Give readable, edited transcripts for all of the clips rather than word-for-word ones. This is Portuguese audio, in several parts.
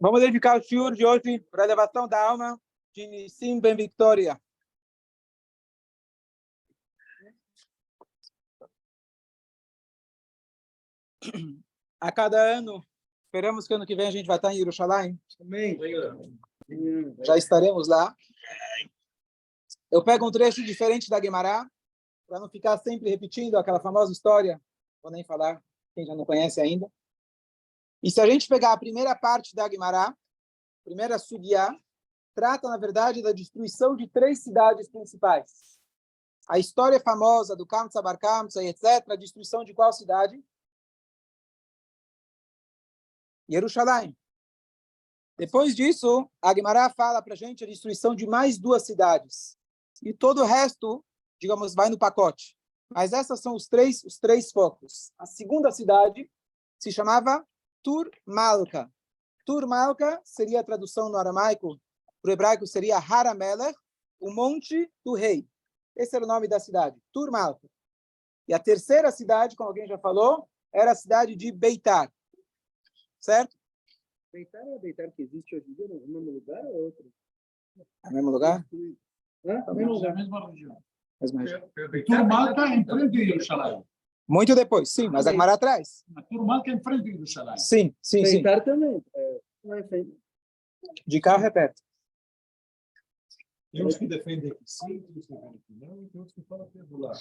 Vamos dedicar o shiur de hoje para a elevação da alma de Nissim Ben Victoria. A cada ano, esperamos que ano que vem a gente vai estar em Jerusalém. Amém. Já estaremos lá. Eu pego um trecho diferente da Guemará, para não ficar sempre repetindo aquela famosa história. Vou nem falar, quem já não conhece ainda. E se a gente pegar a primeira parte da Guemará, primeira Sugiá, trata, na verdade, da destruição de 3 cidades principais. A história famosa do Kamsa Bar Kamsa e etc., a destruição de qual cidade? Jerusalém. Depois disso, a Guemará fala para a gente a destruição de mais 2 cidades. E todo o resto, digamos, vai no pacote. Mas esses são os três focos. A segunda cidade se chamava Tur Malka. Tur Malka seria a tradução no aramaico, para o hebraico seria Haramelech, o monte do rei. Esse era o nome da cidade, Tur Malka. E a terceira cidade, como alguém já falou, era a cidade de Beitar. Certo? Beitar é Beitar que existe hoje em dia no mesmo lugar ou outro? No mesmo lugar? No mesmo lugar. Mesma região. Tur Malka em frente de Jerusalém. Muito depois, sim, mas a Guemará atrás. A Tur Malka em frente de Jerusalém. Sim. Beitar também. De carro é perto. Tem uns que defendem que sim, tem uns que defendem que não, e tem uns que falam que é do lado.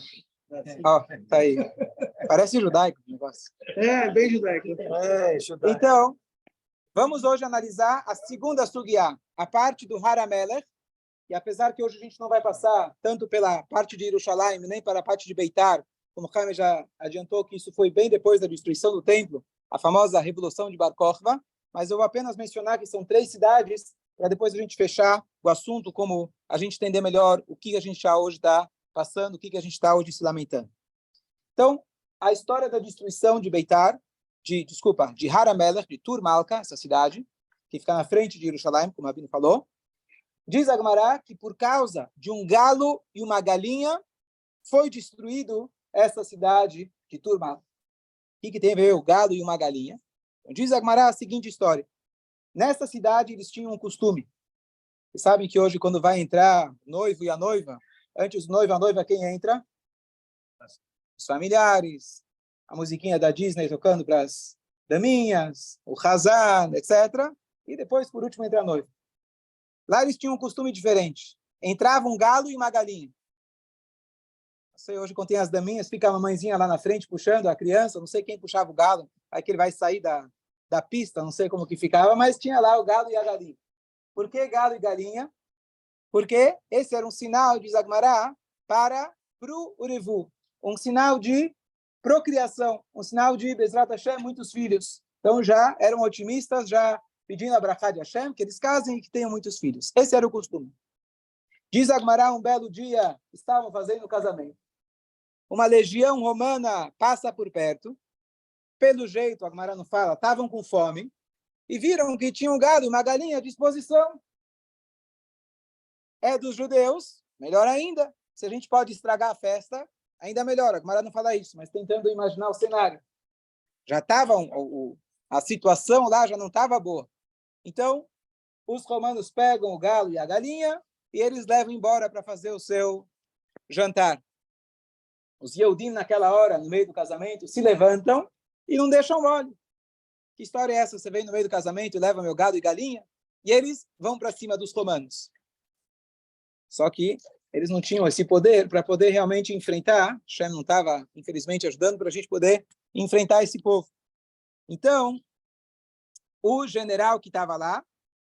Tá aí. Parece judaico o negócio. Bem judaico. Judaico. Então, vamos hoje analisar a segunda Sugiá, a parte do Haramelech. E apesar que hoje a gente não vai passar tanto pela parte de Jerusalém, nem para a parte de Beitar, como o Jaime já adiantou que isso foi bem depois da destruição do templo, a famosa Revolução de Bar Kokhba, mas eu vou apenas mencionar que são 3 cidades, para depois a gente fechar o assunto, como a gente entender melhor o que a gente já hoje está passando, o que a gente está hoje se lamentando. Então, a história da destruição de Beitar, de Haramelech, de Tur Malka, essa cidade, que fica na frente de Jerusalém, como a Rabino falou, diz a Guemará que por causa de um galo e uma galinha foi destruído essa cidade de Tur Malka. O que tem a ver o galo e uma galinha? Então, diz a Guemará a seguinte história. Nessa cidade eles tinham um costume. Vocês sabem que hoje quando vai entrar o noivo e a noiva, antes do noivo e a noiva, quem entra? Os familiares, a musiquinha da Disney tocando para as daminhas, o Hazan, etc. E depois, por último, entra a noiva. Lá eles tinham um costume diferente. Entrava um galo e uma galinha. Não sei, hoje quando tem as daminhas, fica a mamãezinha lá na frente puxando a criança, não sei quem puxava o galo, aí que ele vai sair da pista, não sei como que ficava, mas tinha lá o galo e a galinha. Por que galo e galinha? Porque esse era um sinal, diz a Guemará, para Pru Urevu, um sinal de procriação, um sinal de Bezrat Hashem, muitos filhos. Então já eram otimistas, já pedindo a brachá de Hashem, que eles casem e que tenham muitos filhos. Esse era o costume. Diz a Guemará, um belo dia, estavam fazendo o casamento. Uma legião romana passa por perto. Pelo jeito, a Guemará não fala, estavam com fome e viram que tinha um gado e uma galinha à disposição. É dos judeus, melhor ainda. Se a gente pode estragar a festa, ainda melhor. A Guemará não fala isso, mas tentando imaginar o cenário. Já estava a situação lá já não estava boa. Então, os romanos pegam o galo e a galinha e eles levam embora para fazer o seu jantar. Os Yehudim, naquela hora, no meio do casamento, se levantam e não deixam mole. Que história é essa? Você vem no meio do casamento e leva meu gado e galinha? E eles vão para cima dos romanos. Só que eles não tinham esse poder para poder realmente enfrentar. Shem não estava, infelizmente, ajudando para a gente poder enfrentar esse povo. Então, o general que estava lá,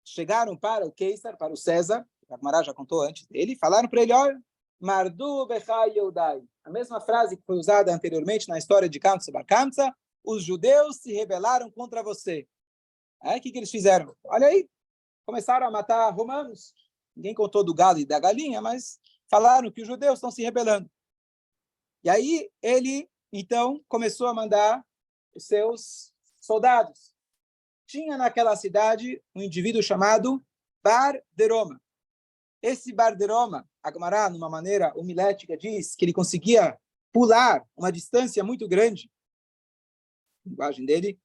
chegaram para o Keiser, para o César, que a Guemará já contou antes dele, falaram para ele, olha, Mardu Bechai Yehudai. A mesma frase que foi usada anteriormente na história de Kamsa Bar Kamsa, os judeus se rebelaram contra você. O que eles fizeram? Olha aí, começaram a matar romanos. Ninguém contou do galo e da galinha, mas falaram que os judeus estão se rebelando. E aí ele, então, começou a mandar os seus soldados. Tinha naquela cidade um indivíduo chamado Bar Deroma. Esse Bar Deroma, a Guemará, numa maneira homilética, diz que ele conseguia pular uma distância muito grande, a linguagem dele,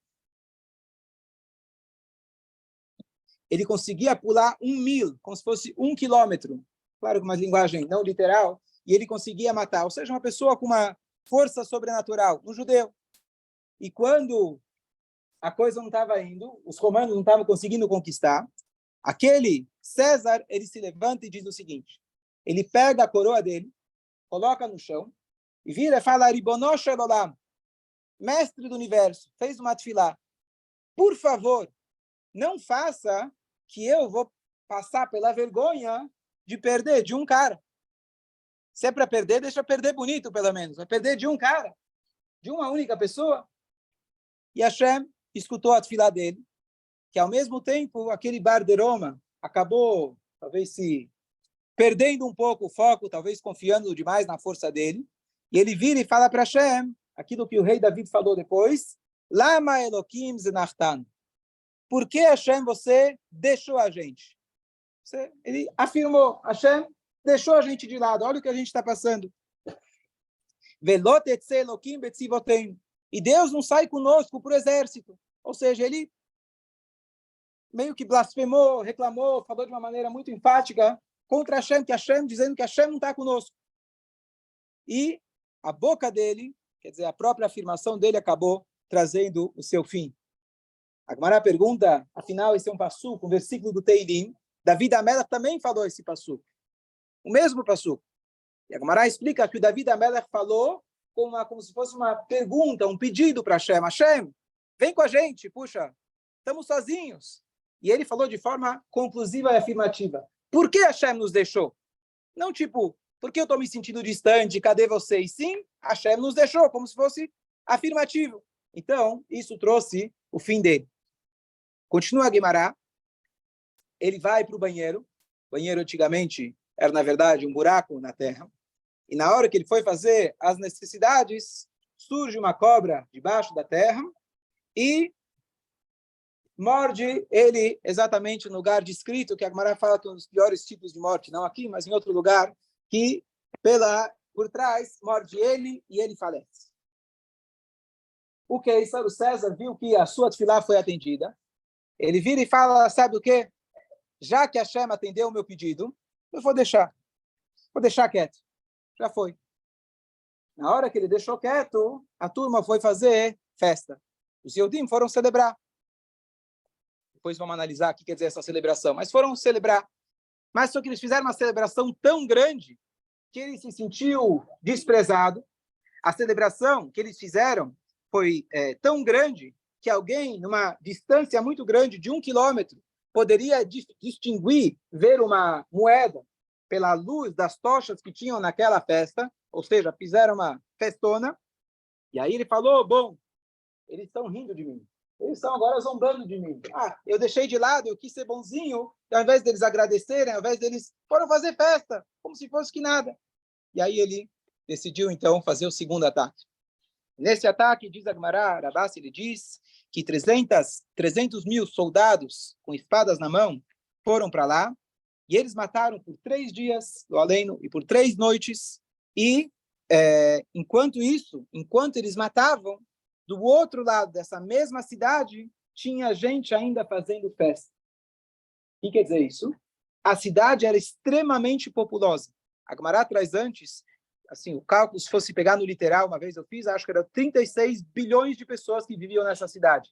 ele conseguia pular 1.000, como se fosse 1 quilômetro, claro que uma linguagem não literal, e ele conseguia matar, ou seja, uma pessoa com uma força sobrenatural, um judeu. E quando a coisa não estava indo, os romanos não estavam conseguindo conquistar, aquele César, ele se levanta e diz o seguinte, ele pega a coroa dele, coloca no chão, e vira e fala, Ribono shel olam, mestre do universo, fez uma tefilá, por favor, não faça que eu vou passar pela vergonha de perder de um cara. Se é para perder, deixa perder bonito, pelo menos. Vai perder de um cara, de uma única pessoa. E Hashem escutou a tefilá dele, que ao mesmo tempo, aquele bar de Roma acabou, talvez, se perdendo um pouco o foco, talvez confiando demais na força dele. E ele vira e fala para Hashem, aquilo que o rei David falou depois, Lama Elokim zenachtan. Por que, Hashem, você deixou a gente? Ele afirmou, Hashem deixou a gente de lado, olha o que a gente está passando. E Deus não sai conosco para o exército. Ou seja, ele meio que blasfemou, reclamou, falou de uma maneira muito enfática contra Hashem, dizendo que Hashem não está conosco. E a boca dele, quer dizer, a própria afirmação dele acabou trazendo o seu fim. A Gemara pergunta, afinal, esse é um passuco, um versículo do Teilim. David Amelech também falou esse passuco. O mesmo passuco. E a Gemara explica que o David Amelech falou como se fosse uma pergunta, um pedido para Hashem. Hashem, vem com a gente, puxa, estamos sozinhos. E ele falou de forma conclusiva e afirmativa. Por que Hashem nos deixou? Não tipo, por que eu estou me sentindo distante, cadê vocês? Sim, Hashem nos deixou, como se fosse afirmativo. Então, isso trouxe o fim dele. Continua a Gemara, ele vai para o banheiro. O banheiro antigamente era, na verdade, um buraco na terra. E na hora que ele foi fazer as necessidades, surge uma cobra debaixo da terra e morde ele exatamente no lugar descrito, que a Gemara fala que é um dos piores tipos de morte, não aqui, mas em outro lugar, que por trás morde ele e ele falece. O Queisar, o César, viu que a sua tefilá foi atendida. Ele vira e fala, sabe o quê? Já que Hashem atendeu o meu pedido, eu vou deixar quieto. Já foi. Na hora que ele deixou quieto, a turma foi fazer festa. Os Yehudim foram celebrar. Depois vamos analisar o que quer dizer essa celebração. Mas foram celebrar. Mas só que eles fizeram uma celebração tão grande que ele se sentiu desprezado. A celebração que eles fizeram foi tão grande que alguém, numa distância muito grande, de 1 quilômetro, poderia distinguir, ver uma moeda pela luz das tochas que tinham naquela festa, ou seja, fizeram uma festona, e aí ele falou, bom, eles estão rindo de mim, eles estão agora zombando de mim. Eu deixei de lado, eu quis ser bonzinho, e ao invés deles agradecerem, ao invés deles foram fazer festa, como se fosse que nada. E aí ele decidiu, então, fazer o segundo ataque. Nesse ataque, diz a Gemara, Rabassi, ele diz que 300 mil soldados com espadas na mão foram para lá, e eles mataram por 3 dias do aleno e por 3 noites, e enquanto eles matavam, do outro lado dessa mesma cidade, tinha gente ainda fazendo festa. O que quer dizer isso? A cidade era extremamente populosa. A Gemara traz antes, assim, o cálculo, se fosse pegar no literal, uma vez eu fiz, acho que eram 36 bilhões de pessoas que viviam nessa cidade.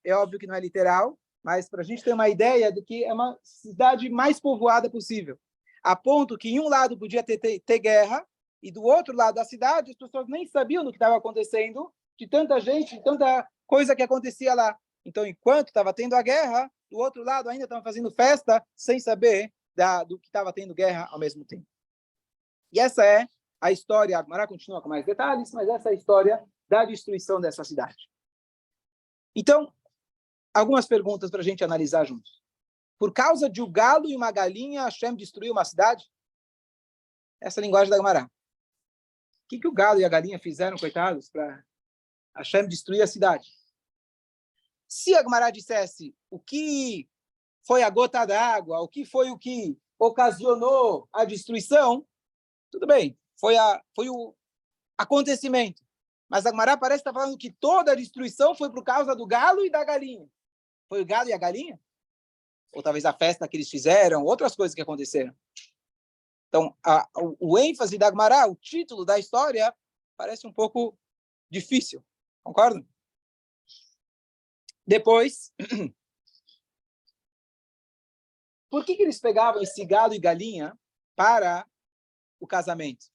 É óbvio que não é literal, mas para a gente ter uma ideia do que é uma cidade mais povoada possível. A ponto que em um lado podia ter guerra, e do outro lado da cidade as pessoas nem sabiam do que estava acontecendo, de tanta gente, de tanta coisa que acontecia lá. Então, enquanto estava tendo a guerra, do outro lado ainda estavam fazendo festa, sem saber do que estava tendo guerra ao mesmo tempo. E essa é a história, a Gemara continua com mais detalhes, mas essa é a história da destruição dessa cidade. Então, algumas perguntas para a gente analisar juntos. Por causa de um galo e uma galinha, Hashem destruiu uma cidade? Essa é a linguagem da Gemara. O que o galo e a galinha fizeram, coitados, para Hashem destruir a cidade? Se a Gemara dissesse o que foi a gota d'água, o que foi o que ocasionou a destruição, tudo bem. Foi acontecimento. Mas a Gemara parece estar falando que toda a destruição foi por causa do galo e da galinha. Foi o galo e a galinha? Ou talvez a festa que eles fizeram, outras coisas que aconteceram. Então, o ênfase da Gemara, o título da história, parece um pouco difícil. Concordam? Depois, por que eles pegavam esse galo e galinha para o casamento?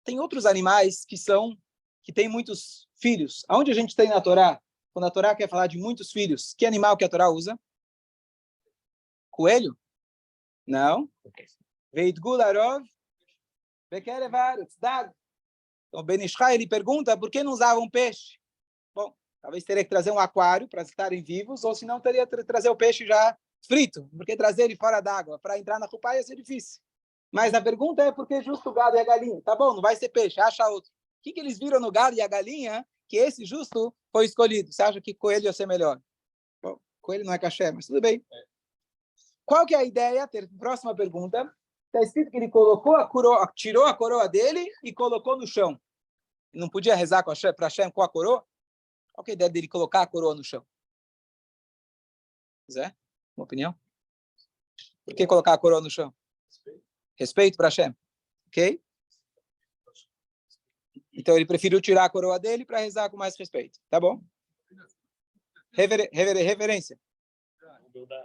Tem outros animais que têm muitos filhos. Aonde a gente tem na Torá? Quando a Torá quer falar de muitos filhos, que animal que a Torá usa? Coelho? Não. Veitgularov, Bekerevarutz, Dag. Então, o Ben Ishai, ele pergunta por que não usavam peixe? Bom, talvez teria que trazer um aquário para estarem vivos, ou se não, teria que trazer o peixe já frito, porque trazer ele fora d'água para entrar na Rupá ia ser difícil. Mas a pergunta é por que justo o gado e a galinha? Tá bom, não vai ser peixe, acha outro. O que eles viram no gado e a galinha que esse justo foi escolhido? Você acha que coelho ia ser melhor? Bom, coelho não é caché, mas tudo bem. Qual que é a ideia? Próxima pergunta. Está escrito que ele colocou a coroa, tirou a coroa dele e colocou no chão. Não podia rezar para Hashem com a coroa? Qual que é a ideia dele colocar a coroa no chão? Zé, uma opinião? Por que colocar a coroa no chão? Respeito para Hashem. Ok? Então ele preferiu tirar a coroa dele para rezar com mais respeito. Tá bom? Reverência.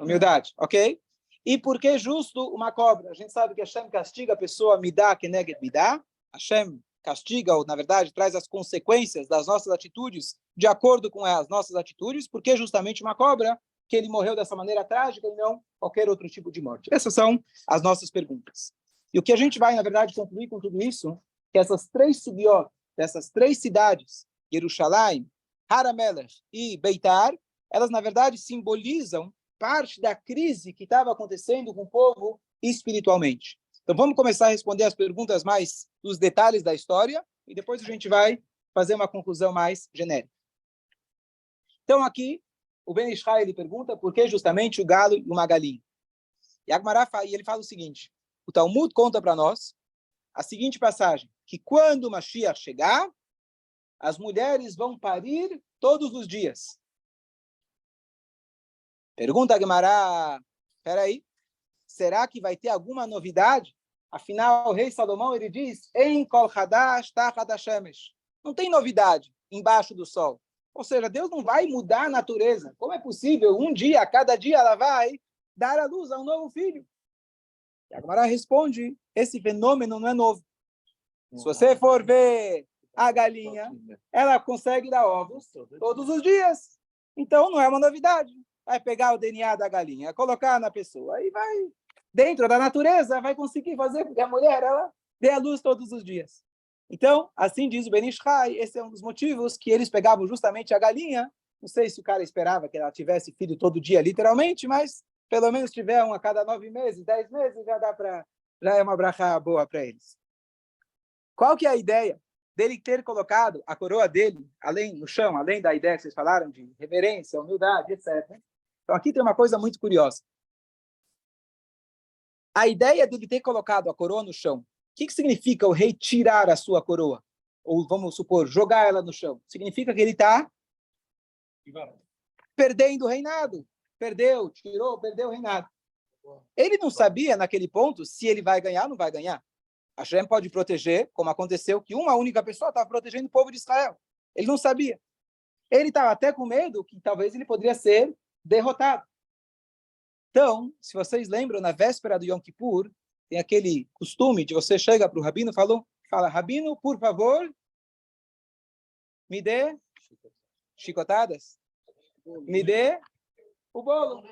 Humildade. Ok? E por que justo uma cobra? A gente sabe que Hashem castiga a pessoa, midá keneged midá. Hashem castiga, ou na verdade traz as consequências das nossas atitudes de acordo com as nossas atitudes, porque justamente uma cobra, que ele morreu dessa maneira trágica e não qualquer outro tipo de morte. Essas são as nossas perguntas. E o que a gente vai, na verdade, concluir com tudo isso, que essas três subiot, dessas três cidades, Jerusalém, Haramelech e Beitar, elas, na verdade, simbolizam parte da crise que estava acontecendo com o povo espiritualmente. Então, vamos começar a responder as perguntas mais dos detalhes da história e depois a gente vai fazer uma conclusão mais genérica. Então, aqui, o Ben Ishai, ele pergunta por que justamente o galo e uma galinha. E Agmará ele fala o seguinte, o Talmud conta para nós a seguinte passagem, que quando o Mashiach chegar, as mulheres vão parir todos os dias. Pergunta a Gemara, peraí, será que vai ter alguma novidade? Afinal, o rei Salomão, ele diz, em kol hadash tachat hashemesh. Não tem novidade embaixo do sol. Ou seja, Deus não vai mudar a natureza. Como é possível? Um dia, a cada dia, ela vai dar à luz a um novo filho. E a Gemara responde, esse fenômeno não é novo. Se você for ver a galinha, ela consegue dar ovos todos os dias. Então, não é uma novidade. Vai pegar o DNA da galinha, colocar na pessoa e vai, dentro da natureza, vai conseguir fazer com que a mulher ela dê à luz todos os dias. Então, assim diz o Ben Ishai, esse é um dos motivos que eles pegavam justamente a galinha. Não sei se o cara esperava que ela tivesse filho todo dia, literalmente, mas pelo menos tiver um a cada 9 meses, 10 meses, já é uma brachá boa para eles. Qual que é a ideia dele ter colocado a coroa dele no chão, além da ideia que vocês falaram de reverência, humildade, etc. Então, aqui tem uma coisa muito curiosa. A ideia dele ter colocado a coroa no chão, o que significa o rei tirar a sua coroa? Ou, vamos supor, jogar ela no chão. Significa que ele está perdendo o reinado. Perdeu o reinado. Ele não sabia, naquele ponto, se ele vai ganhar ou não vai ganhar. A Hashem pode proteger, como aconteceu, que uma única pessoa estava protegendo o povo de Israel. Ele não sabia. Ele estava até com medo que talvez ele poderia ser derrotado. Então, se vocês lembram, na véspera do Yom Kippur, tem aquele costume de você chegar para o rabino e fala, rabino, por favor, me dê chicotadas, me dê o bolo,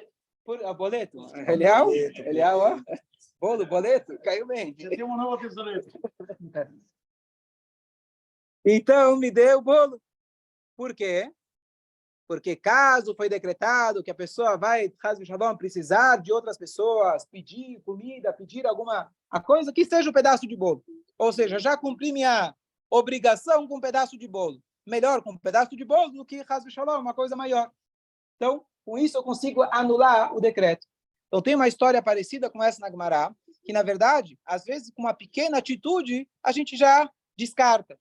o boleto. Elial, ó. Bolo, boleto, caiu bem. Já tem uma nova tesoureta. Então, me dê o bolo. Por quê? Porque caso foi decretado que a pessoa vai, precisar de outras pessoas, pedir comida, pedir alguma coisa, que seja um pedaço de bolo. Ou seja, já cumpri minha obrigação com um pedaço de bolo. Melhor com um pedaço de bolo do que uma coisa maior. Então, com isso eu consigo anular o decreto. Então, tem uma história parecida com essa na Gemara, que, na verdade, às vezes, com uma pequena atitude, a gente já descarta.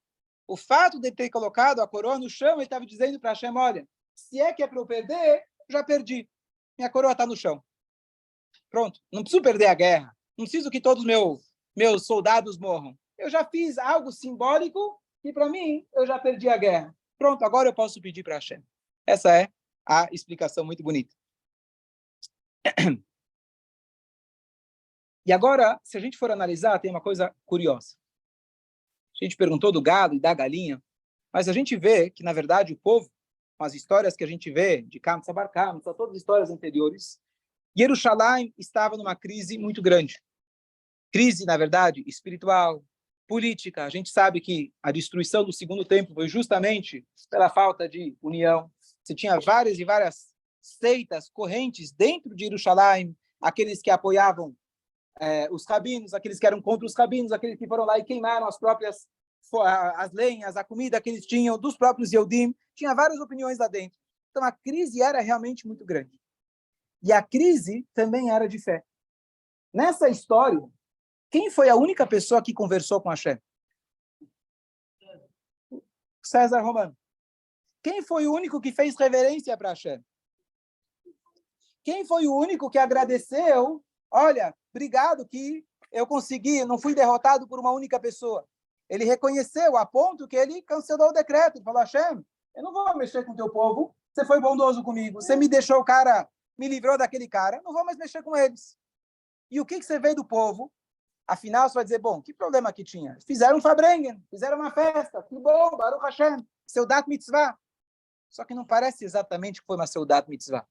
O fato de ter colocado a coroa no chão, ele estava dizendo para Hashem, olha, se é que é para eu perder, já perdi. Minha coroa está no chão. Pronto, não preciso perder a guerra. Não preciso que todos meus soldados morram. Eu já fiz algo simbólico e, para mim, eu já perdi a guerra. Pronto, agora eu posso pedir para Hashem. Essa é a explicação muito bonita. E agora, se a gente for analisar, tem uma coisa curiosa. A gente perguntou do gado e da galinha, mas a gente vê que, na verdade, o povo, com as histórias que a gente vê de Kamsa Bar Kamsa, todas as histórias anteriores, Jerusalém estava numa crise muito grande. Crise, na verdade, espiritual, política. A gente sabe que a destruição do segundo templo foi justamente pela falta de união. Você tinha várias e várias seitas, correntes dentro de Jerusalém, aqueles que apoiavam os rabinos, aqueles que eram contra os rabinos, aqueles que foram lá e queimaram as lenhas, a comida que eles tinham, dos próprios Yehudim. Tinha várias opiniões lá dentro. Então, a crise era realmente muito grande. E a crise também era de fé. Nessa história, quem foi a única pessoa que conversou com Hashem? César Romano. Quem foi o único que fez reverência para Hashem? Quem foi o único que agradeceu? Olha, obrigado que eu consegui, não fui derrotado por uma única pessoa. Ele reconheceu a ponto que ele cancelou o decreto. Ele falou, Hashem, eu não vou mexer com o teu povo, você foi bondoso comigo, você me deixou o cara, me livrou daquele cara, não vou mais mexer com eles. E o que você veio do povo? Afinal, você vai dizer, bom, que problema que tinha? Fizeram um Fabrengen, fizeram uma festa, que bom, Baruch Hashem, Seudat Mitzvah. Só que não parece exatamente que foi uma Seudat Mitzvah.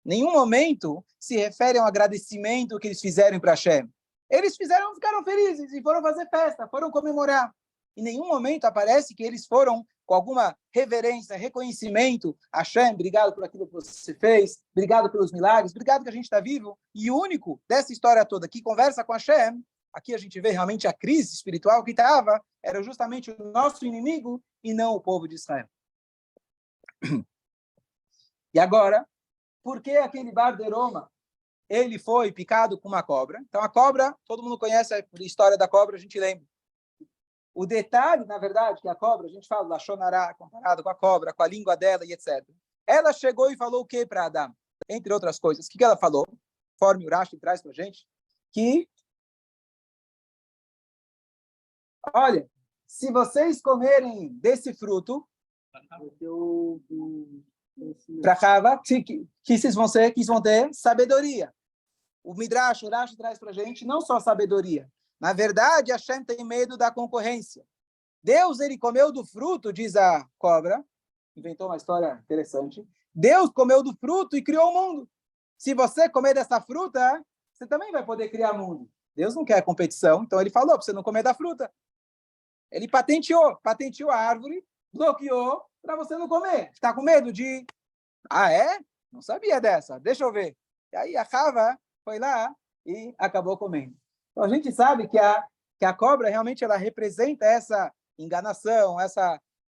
Nenhum momento se refere a um agradecimento que eles fizeram para Hashem. Eles ficaram felizes e foram fazer festa, foram comemorar. Em nenhum momento aparece que eles foram com alguma reverência, reconhecimento. Hashem, obrigado por aquilo que você fez, obrigado pelos milagres, obrigado que a gente está vivo. E o único dessa história toda que conversa com Hashem, aqui a gente vê realmente a crise espiritual que estava, era justamente o nosso inimigo e não o povo de Israel. E agora, por que aquele Barderoma, ele foi picado com uma cobra? Então, a cobra, todo mundo conhece a história da cobra, a gente lembra. O detalhe, na verdade, que a cobra, a gente fala da Shonará, comparado com a cobra, com a língua dela e etc. Ela chegou e falou o que para Adão? Entre outras coisas. O que ela falou? Conforme o Rashi traz para a gente, que, olha, se vocês comerem desse fruto, para Chava, que vocês vão ter sabedoria. O Midrash, o Rashi traz para a gente não só sabedoria. Na verdade, Hashem tem medo da concorrência. Deus, ele comeu do fruto, diz a cobra, inventou uma história interessante. Deus comeu do fruto e criou o mundo. Se você comer dessa fruta, você também vai poder criar mundo. Deus não quer competição, então ele falou para você não comer da fruta. Ele patenteou a árvore, bloqueou para você não comer. Está com medo de... Ah, é? Não sabia dessa. Deixa eu ver. E aí a Chava foi lá e acabou comendo. Então a gente sabe que a cobra realmente ela representa essa enganação,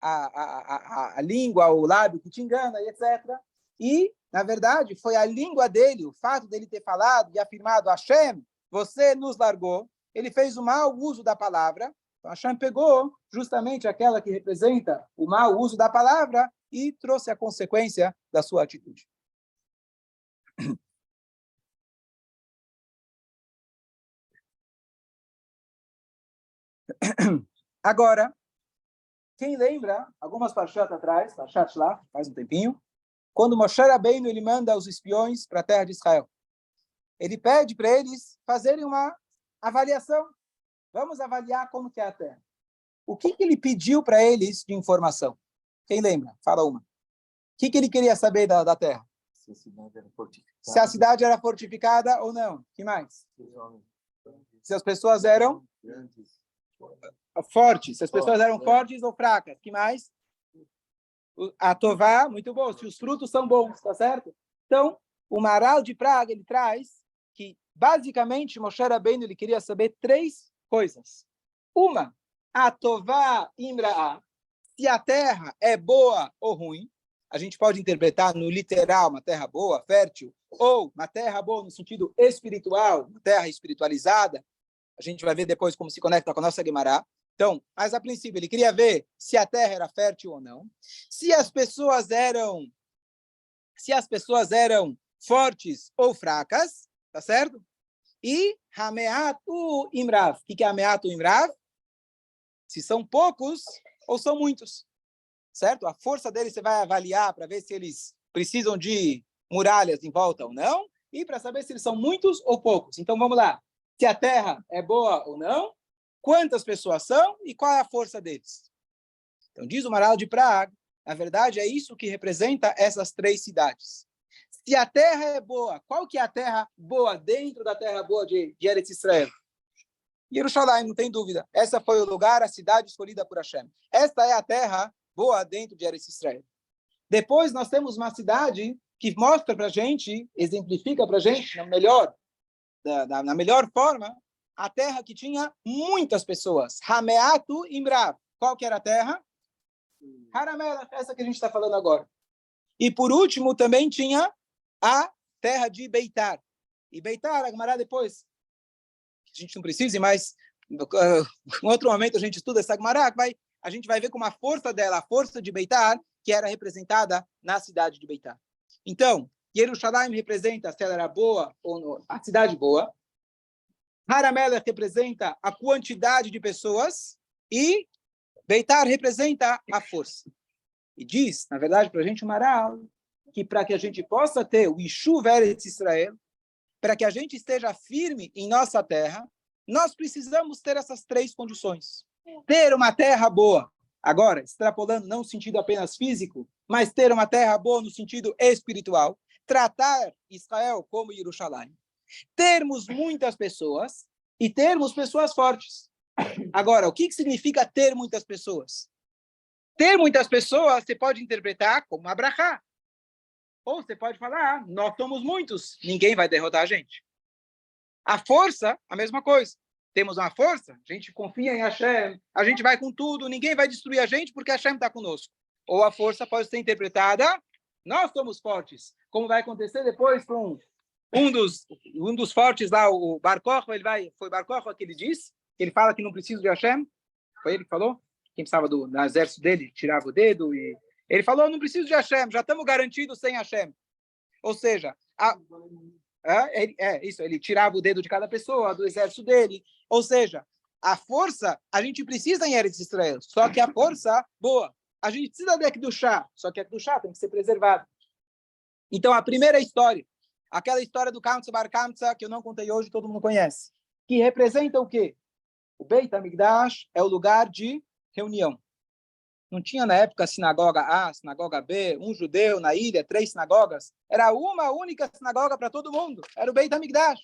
a língua, o lábio que te engana, e etc. E, na verdade, foi a língua dele, o fato dele ter falado e afirmado, Hashem, você nos largou. Ele fez o mau uso da palavra. Então, Hashem pegou justamente aquela que representa o mau uso da palavra e trouxe a consequência da sua atitude. Agora, quem lembra, algumas parshat atrás, parshat lá, faz um tempinho, quando Moshe Rabbeinu ele manda os espiões para a terra de Israel. Ele pede para eles fazerem uma avaliação. Vamos avaliar como que é a terra. O que ele pediu para eles de informação? Quem lembra? Fala uma. O que ele queria saber da terra? Se a cidade era fortificada ou não. Que mais? Se as pessoas eram fortes. Se as pessoas eram fortes ou fracas. Que mais? A tová, muito bom. Se os frutos são bons, tá certo? Então, o Maharal de Praga, ele traz que, basicamente, Moshe Rabbeinu, ele queria saber 3 coisas. Uma, a tová imra'a. Se a terra é boa ou ruim, a gente pode interpretar no literal uma terra boa, fértil, ou uma terra boa no sentido espiritual, uma terra espiritualizada. A gente vai ver depois como se conecta com a nossa Guemará. Então, mas a princípio ele queria ver se a terra era fértil ou não, se as pessoas eram fortes ou fracas, tá certo? E Hameatu Imrav. O que é Hameatu Imrav? Se são poucos ou são muitos, certo? A força deles você vai avaliar para ver se eles precisam de muralhas em volta ou não, e para saber se eles são muitos ou poucos. Então vamos lá. Se a terra é boa ou não, quantas pessoas são e qual é a força deles. Então diz o Maharal de Praga, na verdade é isso que representa essas três cidades. Se a terra é boa, qual que é a terra boa dentro da terra boa de Eretz Israel? Jerusalém, não tem dúvida. Essa foi o lugar, a cidade escolhida por Hashem. Esta é a terra boa dentro de Eretz Israel. Depois nós temos uma cidade que mostra para a gente, exemplifica para a gente, na melhor forma, a terra que tinha muitas pessoas. Hameatu Imrav. Qual que era a terra? Haramela, essa que a gente está falando agora. E por último também tinha a terra de Beitar. E Beitar, a Gemara depois, a gente não precisa, mas em outro momento a gente estuda essa Gemara, a gente vai ver como a força dela, a força de Beitar, que era representada na cidade de Beitar. Então, Jerusalém representa se ela era boa ou não, a cidade boa. Haramela representa a quantidade de pessoas e Beitar representa a força. E diz, na verdade, para a gente o Maharal, que para que a gente possa ter o Yishuv Eretz Israel, para que a gente esteja firme em nossa terra, nós precisamos ter essas três condições. Ter uma terra boa, agora, extrapolando não no sentido apenas físico, mas ter uma terra boa no sentido espiritual, tratar Israel como Jerusalém, termos muitas pessoas e termos pessoas fortes. Agora, o que significa ter muitas pessoas? Ter muitas pessoas, você pode interpretar como uma brachá. Ou você pode falar, nós somos muitos, ninguém vai derrotar a gente. A força, a mesma coisa. Temos uma força, a gente confia em Hashem, a gente vai com tudo, ninguém vai destruir a gente porque Hashem está conosco. Ou a força pode ser interpretada, nós somos fortes. Como vai acontecer depois com um dos fortes lá, o Bar Kokhba, foi Bar Kokhba que ele disse, que ele fala que não precisa de Hashem. Foi ele que falou? Quem precisava do exército dele, tirava o dedo e... Ele falou, não preciso de Hashem, já estamos garantidos sem Hashem. Ou seja, ele tirava o dedo de cada pessoa, do exército dele. Ou seja, a força, a gente precisa em Eretz Israel, só que a força, boa. A gente precisa de Kedushá, só que a Kedushá tem que ser preservada. Então, a primeira história, aquela história do Kamsa Bar Kamsa, que eu não contei hoje, todo mundo conhece, que representa o quê? O Beit HaMikdash é o lugar de reunião. Não tinha na época a sinagoga A, a sinagoga B, um judeu na ilha, 3 sinagogas. Era uma única sinagoga para todo mundo. Era o Beit HaMikdash.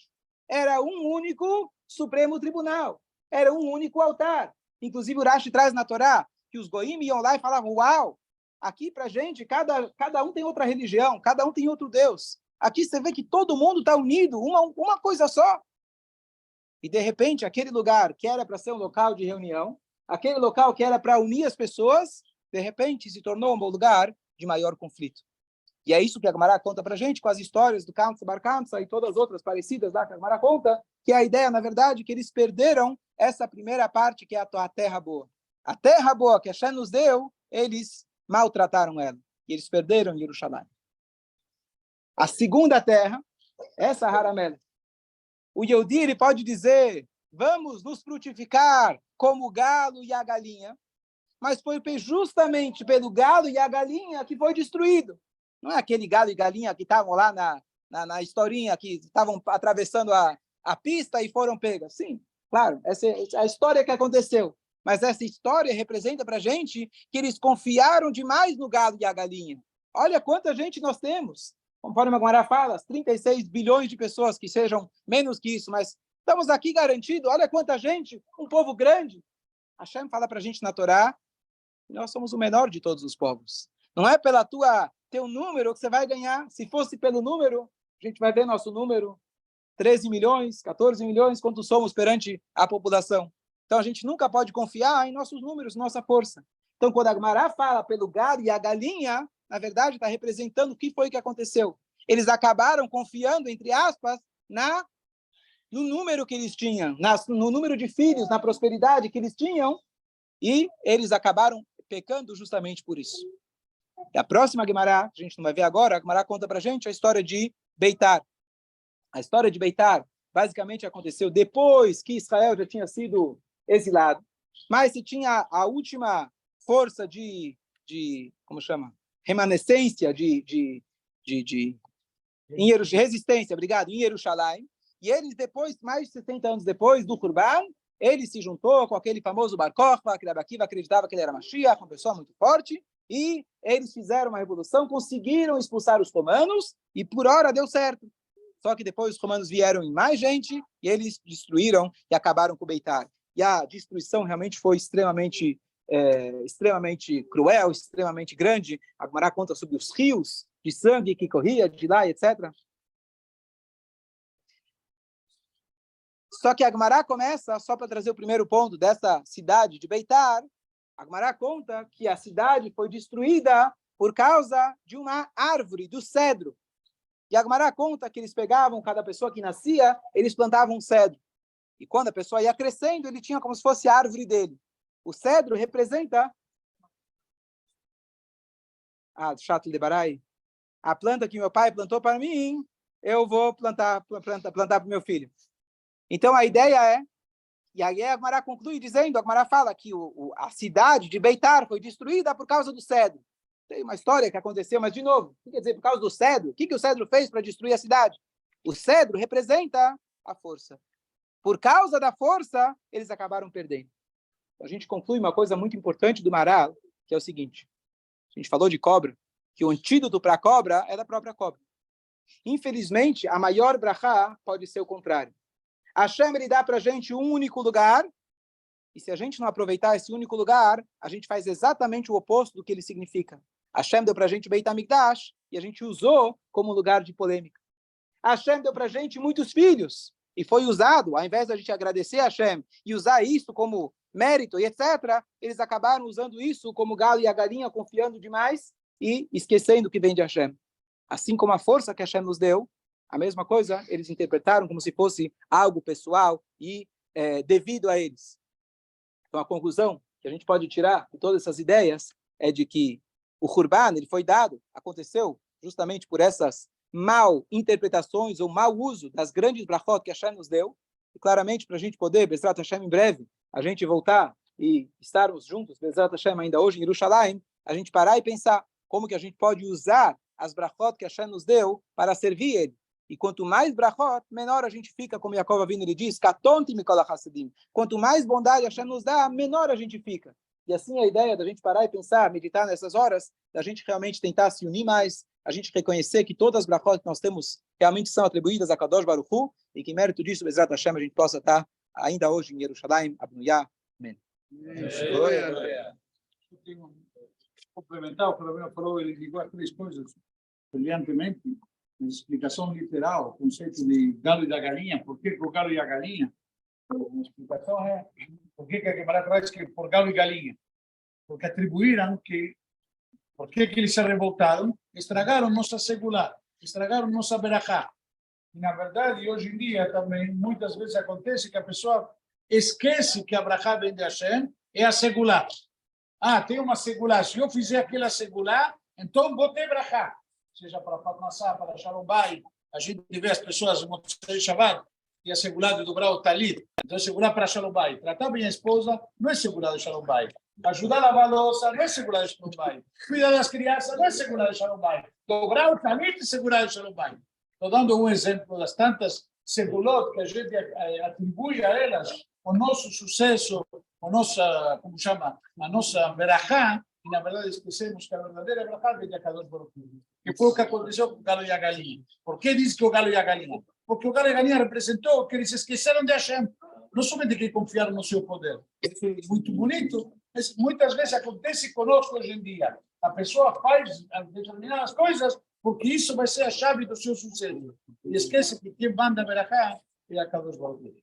Era um único Supremo Tribunal. Era um único altar. Inclusive o Rashi traz na Torá que os goim iam lá e falavam, uau, aqui para gente, cada um tem outra religião, cada um tem outro Deus. Aqui você vê que todo mundo está unido, uma coisa só. E de repente, aquele lugar que era para ser um local de reunião, aquele local que era para unir as pessoas, de repente se tornou um lugar de maior conflito. E é isso que a Gemara conta para a gente, com as histórias do Kamsa Bar Kamsa e todas as outras parecidas lá que a Gemara conta, que a ideia, na verdade, que eles perderam essa primeira parte, que é a terra boa. A terra boa que Hashem nos deu, eles maltrataram ela. E eles perderam Jerusalém. A segunda terra, essa Haramel. O Yehudi, ele pode dizer, vamos nos frutificar como o galo e a galinha, mas foi justamente pelo galo e a galinha que foi destruído. Não é aquele galo e galinha que estavam lá na historinha, que estavam atravessando a pista e foram pegas. Sim, claro, essa é a história que aconteceu. Mas essa história representa para a gente que eles confiaram demais no galo e a galinha. Olha quanta gente nós temos. Conforme a Gemara fala, 36 bilhões de pessoas, que sejam menos que isso, mas estamos aqui garantidos. Olha quanta gente, um povo grande. Hashem fala para a gente na Torá que nós somos o menor de todos os povos. Não é pela teu número que você vai ganhar. Se fosse pelo número, a gente vai ver nosso número, 13 milhões, 14 milhões, quantos somos perante a população. Então, a gente nunca pode confiar em nossos números, nossa força. Então, quando a Gemara fala pelo galo e a galinha, na verdade, está representando o que foi que aconteceu. Eles acabaram confiando, entre aspas, no número que eles tinham, no número de filhos, na prosperidade que eles tinham, e eles acabaram pecando justamente por isso. E a próxima Guimará, a gente não vai ver agora, a Guimará conta para a gente a história de Beitar. A história de Beitar basicamente aconteceu depois que Israel já tinha sido exilado, mas se tinha a última força de como chama? Remanescência resistência, obrigado, em Jerusalém. E eles depois, mais de 60 anos depois do Hurban, ele se juntou com aquele famoso Bar Kokhba, que Rabbi Akiva acreditava que ele era Mashiach, uma pessoa muito forte, e eles fizeram uma revolução, conseguiram expulsar os romanos, e por hora deu certo. Só que depois os romanos vieram em mais gente, e eles destruíram e acabaram com Beitar. E a destruição realmente foi extremamente cruel, extremamente grande. A Guimará conta sobre os rios de sangue que corria de lá, etc. Só que a Guimará começa, só para trazer o primeiro ponto dessa cidade de Beitar, a Guimará conta que a cidade foi destruída por causa de uma árvore, do cedro. E a Guimará conta que eles pegavam, cada pessoa que nascia, eles plantavam um cedro. E quando a pessoa ia crescendo, ele tinha como se fosse a árvore dele. O cedro representa chato de Barai, a planta que meu pai plantou para mim, eu vou plantar para o meu filho. Então a ideia é, e aí a Guimará conclui dizendo, a Guimará fala que a cidade de Beitar foi destruída por causa do cedro. Tem uma história que aconteceu, mas de novo, o que quer dizer por causa do cedro? O que o cedro fez para destruir a cidade? O cedro representa a força. Por causa da força, eles acabaram perdendo. A gente conclui uma coisa muito importante do Maharal, que é o seguinte. A gente falou de cobra, que o antídoto para a cobra é da própria cobra. Infelizmente, a maior brachá pode ser o contrário. Hashem, ele dá para a gente um único lugar, e se a gente não aproveitar esse único lugar, a gente faz exatamente o oposto do que ele significa. Hashem deu para a gente Beit HaMikdash, e a gente usou como lugar de polêmica. Hashem deu para a gente muitos filhos, e foi usado, ao invés da gente agradecer a Hashem e usar isso como mérito e etc., eles acabaram usando isso como galo e a galinha, confiando demais e esquecendo que vem de Hashem. Assim como a força que Hashem nos deu, a mesma coisa, eles interpretaram como se fosse algo pessoal e devido a eles. Então, a conclusão que a gente pode tirar de todas essas ideias é de que o Hurban, ele foi dado, aconteceu justamente por essas mal interpretações ou mau uso das grandes brachot que Hashem nos deu, e claramente para a gente poder, Bezrat Hashem, em breve, a gente voltar e estarmos juntos, Bezrat Hashem, ainda hoje em Jerusalém, a gente parar e pensar como que a gente pode usar as brachot que Hashem nos deu para servir Ele. E quanto mais brachot, menor a gente fica, como Yaakov Avinu ele diz, katonti mikol hasadim. Quanto mais bondade Hashem nos dá, menor a gente fica. E assim a ideia da gente parar e pensar, meditar nessas horas, da gente realmente tentar se unir mais, a gente reconhecer que todas as brachot que nós temos realmente são atribuídas a Kadosh Baruch Hu, e que mérito disso, Bezrat Hashem, a gente possa estar ainda hoje em Jerusalém, Abnuyá. Amém. Complementar o que o Rabino falou, ele ligou as três coisas brilhantemente, na explicação literal, o conceito de galo e da galinha, por que o galo e a galinha? A explicação é por que a Guimarães traz que por galo e galinha? Porque atribuíram que, por que eles se revoltaram? Estragaram nossa segulá, estragaram nossa berachá. E, na verdade, hoje em dia também, muitas vezes acontece que a pessoa esquece que a berachá vem de Hashem, é a segulá. Tem uma segulá. Se eu fizer aquela segulá, então vou ter berachá. Seja para Parnassá, para Shalom Bayit. A gente vê as pessoas no Shabbat e a segulá de dobrar o talit. Então, segurar para Shalom Bayit. Tratar bem a esposa não é segurar de Shalom Bayit. Ajudar a lavar a louça não é segurar de Shalom Bayit. Cuidar das crianças não é segurar de Shalom Bayit. Dobrar o talit e segurar de Shalom Bayit. Estou dando um exemplo das tantas segulot que a gente atribui a elas o nosso sucesso, a nossa berachá, e na verdade esquecemos que a verdadeira berachá vem de Kadosh Baruch Hu. Que foi o que aconteceu com o galo e a galinha. Por que diz que o galo e a galinha? Porque o galo e a galinha representou que eles esqueceram de Hashem. Não somente que confiaram no seu poder. Isso é muito bonito, mas muitas vezes acontece conosco hoje em dia. A pessoa faz determinadas coisas porque isso vai ser a chave do seu sucesso. E esquece que quem manda a berachá é a Kadosh Baruch Hu.